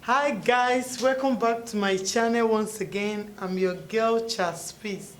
Hi guys, welcome back to my channel once again. I'm your girl Chaspis.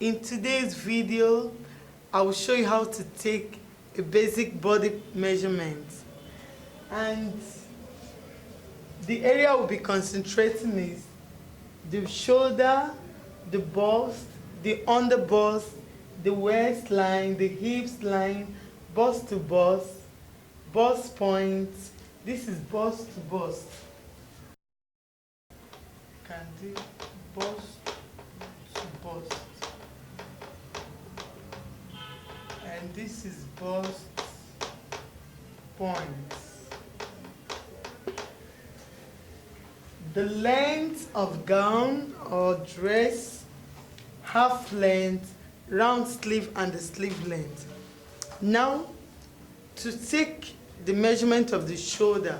In today's video, I will show you how to take a basic body measurement, and the area we'll be concentrating is the shoulder, the bust, the underbust, the waistline, the hips line, bust to bust point. This is bust to bust. Can do bust to bust, and this is bust point. The length of gown or dress, half length, round sleeve, and the sleeve length. Now, to take the measurement of the shoulder,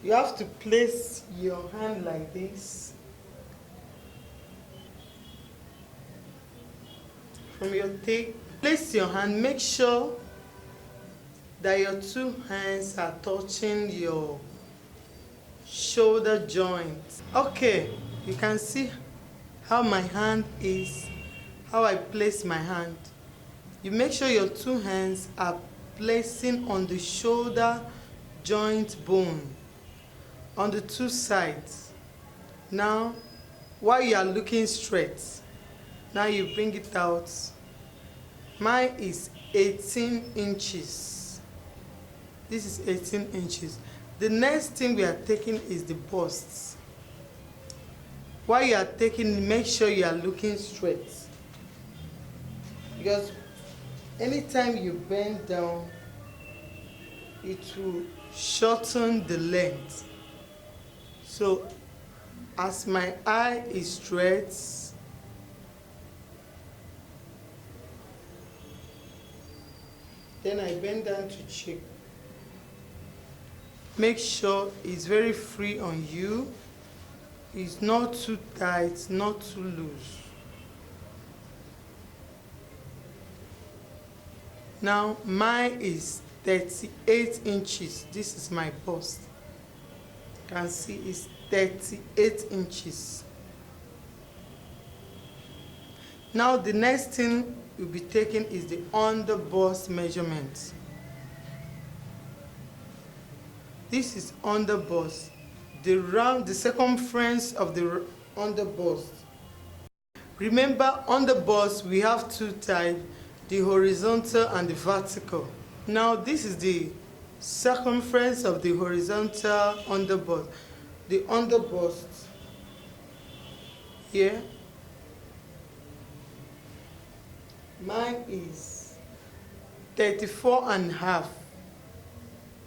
you have to place your hand like this. From your tape, place your hand, make sure that your two hands are touching your shoulder joint. Okay, you can see how my hand is, how I place my hand. You make sure your two hands are placing on the shoulder joint bone on the two sides. Now, while you are looking straight, now you bring it out. Mine is 18 inches. This is 18 inches. The next thing we are taking is the bust. While you are taking, make sure you are looking straight, because anytime you bend down, it will shorten the length. So as my eye is straight, then I bend down to check. Make sure it's very free on you. It's not too tight, not too loose. Now mine is 38 inches. This is my bust. You can see it's 38 inches. Now the next thing you'll be taking is the underbust measurement. This is underbust, the circumference of the underbust. Remember, underbust we have two types, the horizontal and the vertical. Now this is the circumference of the horizontal underbust. The underbust here, mine is 34 and a half.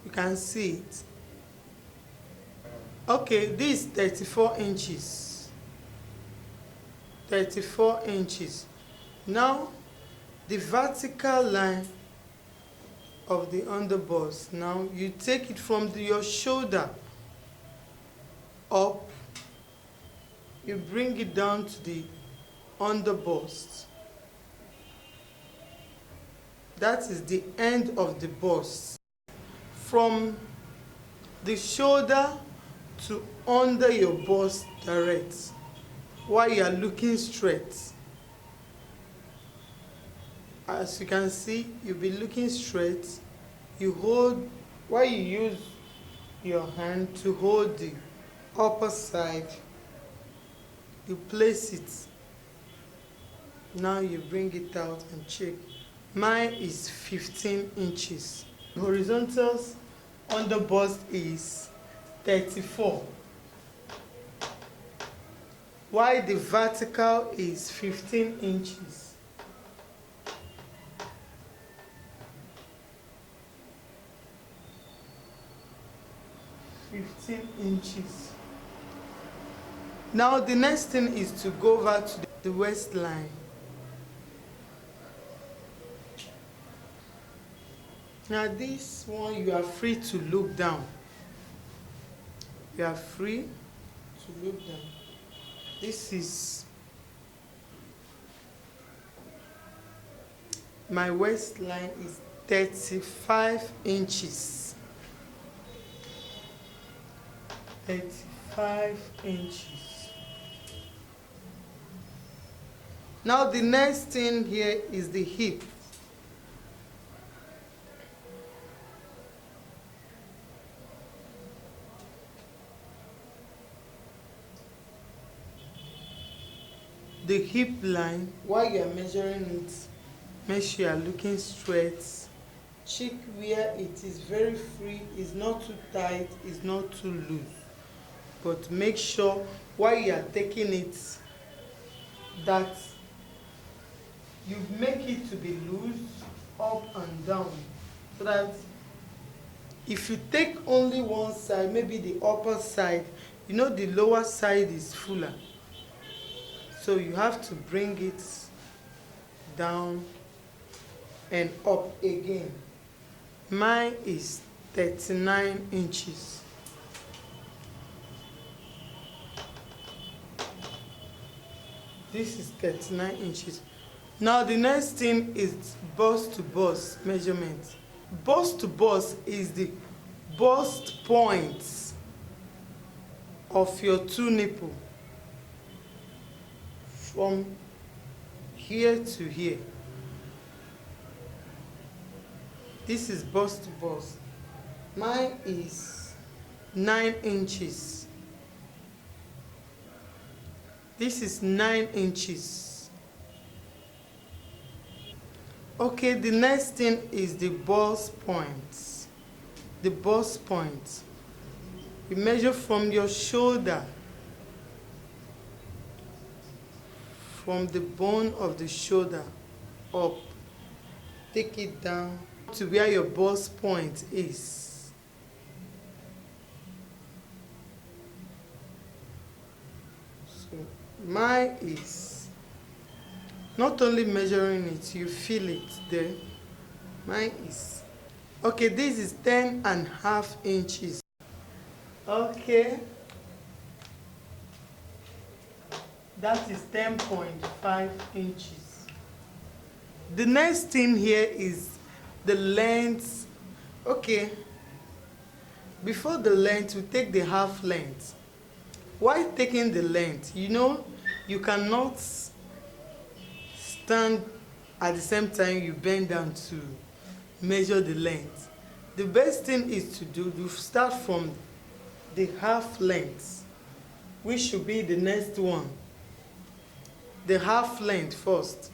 You can see it. Okay, this is 34 inches. 34 inches. Now, the vertical line of the underbust. Now, you take it from your shoulder up. You bring it down to the underbust. That is the end of the bust. From the shoulder to under your bust direct, while you are looking straight. As you can see, you'll be looking straight. You hold, while you use your hand to hold the upper side, you place it. Now you bring it out and check. Mine is 15 inches. Horizontals under bust is 34, while the vertical is 15 inches. Now the next thing is to go over to the waistline. Now this one, you are free to look down. You are free to look down. This is my waistline is 35 inches. 35 inches. Now the next thing here is the hip. The hip line, while you are measuring it, make sure you are looking straight. Check where it is very free, it's not too tight, it's not too loose. But make sure while you are taking it that you make it to be loose up and down, so that if you take only one side, maybe the upper side, you know the lower side is fuller. So you have to bring it down and up again. Mine is 39 inches. This is 39 inches. Now the next thing is bust to bust measurement. Bust to bust is the bust points of your two nipples from here to here. This is bust to bust. Mine is 9 inches. This is 9 inches. Okay, the next thing is the bust points. The bust point. You measure from your shoulder, from the bone of the shoulder up. Take it down to where your bust point is. So mine is not only measuring it, you feel it there. Mine is okay. This is 10.5 inches. Okay, that is 10.5 inches. The next thing here is the length. Okay, before the length, we take the half length. While taking the length, you know, you cannot stand at the same time you bend down to measure the length. The best thing is to do, you start from the half length, which should be the next one. The half length first.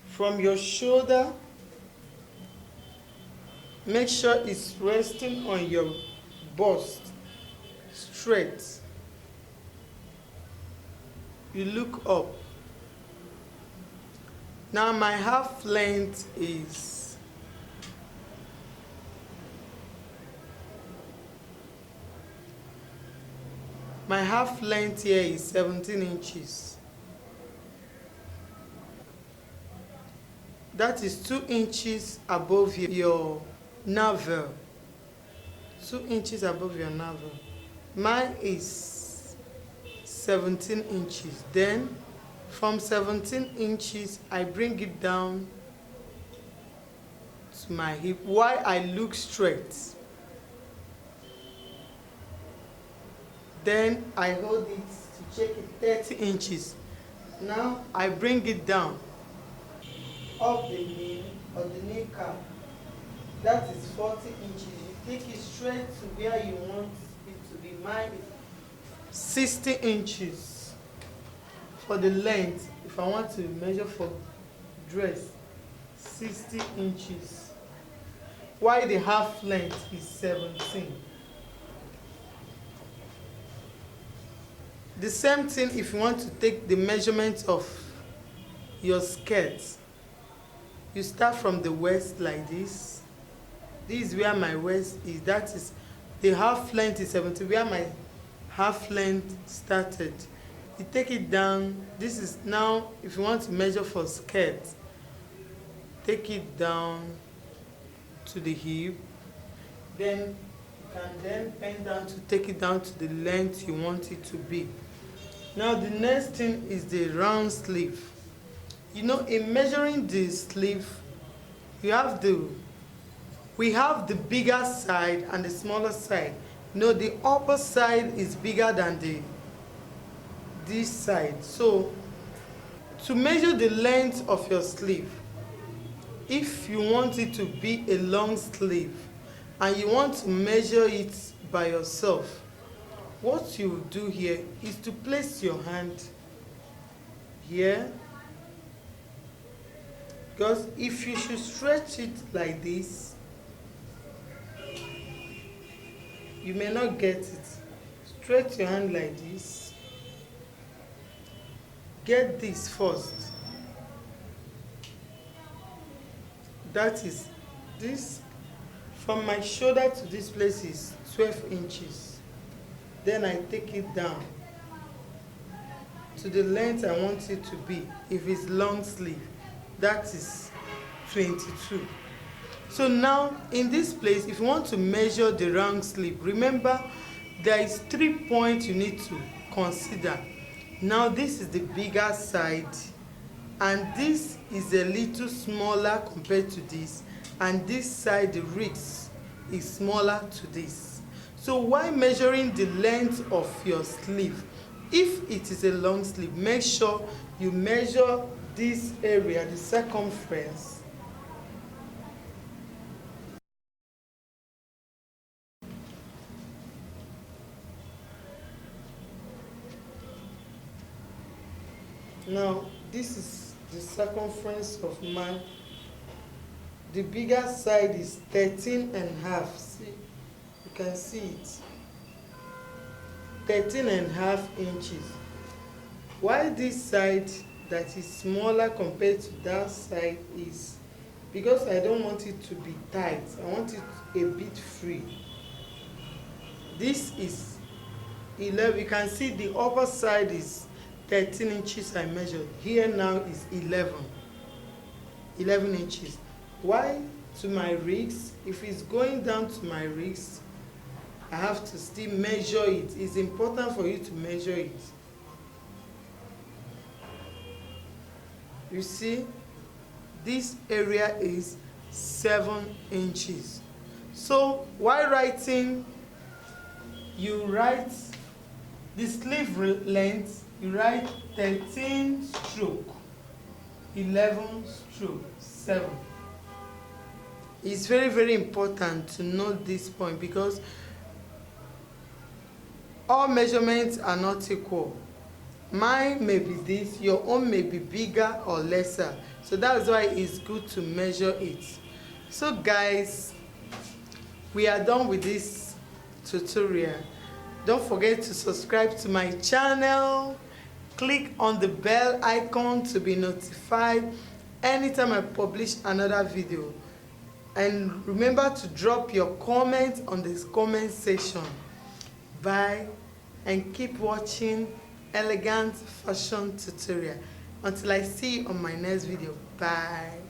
From your shoulder, make sure it's resting on your bust, straight. You look up. Now my half length is here is 17 inches. That is 2 inches above your navel. 2 inches above your navel. Mine is 17 inches. Then from 17 inches, I bring it down to my hip while I look straight. Then I hold it to check it 30 inches. Now I bring it down up the knee or the kneecap. That is 40 inches. You take it straight to where you want it to be. Mine is 60 inches for the length. If I want to measure for dress, 60 inches. While the half length is 17. The same thing if you want to take the measurement of your skirt. You start from the waist like this. This is where my waist is. That is, the half length is 17, where my half length started. You take it down. This is now, if you want to measure for skirt, take it down to the hip. Then you can then bend down to take it down to the length you want it to be. Now the next thing is the round sleeve. You know, in measuring the sleeve, we have the bigger side and the smaller side. No, the upper side is bigger than this side. So to measure the length of your sleeve, if you want it to be a long sleeve and you want to measure it by yourself, what you will do here is to place your hand here, because if you should stretch it like this, you may not get it. Stretch your hand like this. Get this first. That is, this from my shoulder to this place is 12 inches. Then I take it down to the length I want it to be. If it's long sleeve, that is 22. So now in this place, if you want to measure the round sleeve, remember there is 3 points you need to consider. Now this is the bigger side, and this is a little smaller compared to this, and this side, the wrist, is smaller to this. So while measuring the length of your sleeve, if it is a long sleeve, make sure you measure this area, the circumference. Now this is the circumference of mine. The bigger side is 13.5. See, you can see it. 13.5 inches. While this side that is smaller compared to that side is because I don't want it to be tight. I want it a bit free. This is 11. You can see the upper side is 13 inches I measured. Here now is 11 inches. Why to my wrist? If it's going down to my wrist, I have to still measure it. It's important for you to measure it. You see, this area is 7 inches. So while writing, you write the sleeve length, you write 13 stroke 11 stroke 7. It's very, very important to note this point because all measurements are not equal. Mine may be this, your own may be bigger or lesser. So that's why it's good to measure it. So guys, we are done with this tutorial. Don't forget to subscribe to my channel. Click on the bell icon to be notified anytime I publish another video. And remember to drop your comment on this comment section. Bye, and keep watching elegant fashion tutorial until I see you on my next video. Bye.